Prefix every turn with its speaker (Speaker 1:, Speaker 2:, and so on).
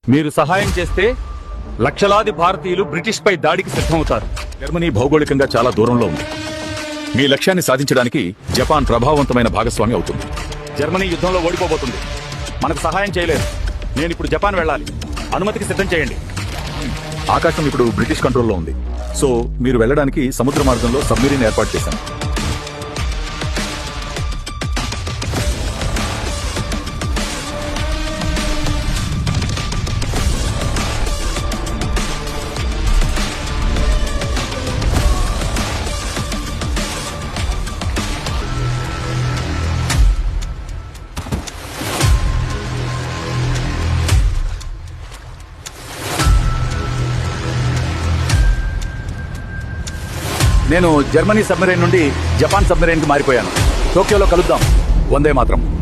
Speaker 1: మీరు సహాయం చేస్తే లక్షలాది భారతీయులు బ్రిటిష్ పై దాడికి సిద్ధమవుతారు.
Speaker 2: జర్మనీ భౌగోళికంగా చాలా దూరంలో ఉంది. మీ లక్ష్యాన్ని సాధించడానికి జపాన్ ప్రభావవంతమైన భాగస్వామి అవుతుంది.
Speaker 1: జర్మనీ యుద్ధంలో ఓడిపోబోతుంది. మనకు సహాయం చేయలేదు. నేను ఇప్పుడు జపాన్ వెళ్ళాలి. అనుమతికి సిద్ధం చేయండి.
Speaker 2: ఆకాశం ఇప్పుడు బ్రిటిష్ కంట్రోల్లో ఉంది. సో మీరు వెళ్ళడానికి సముద్ర మార్గంలో సబ్మెరీన్ ఏర్పాటు చేశాను. నేను జర్మనీ సబ్మెరైన్ నుండి జపాన్ సబ్మెరైన్ కి మారిపోయాను. టోక్యోలో కలుద్దాం. వందే మాత్రం.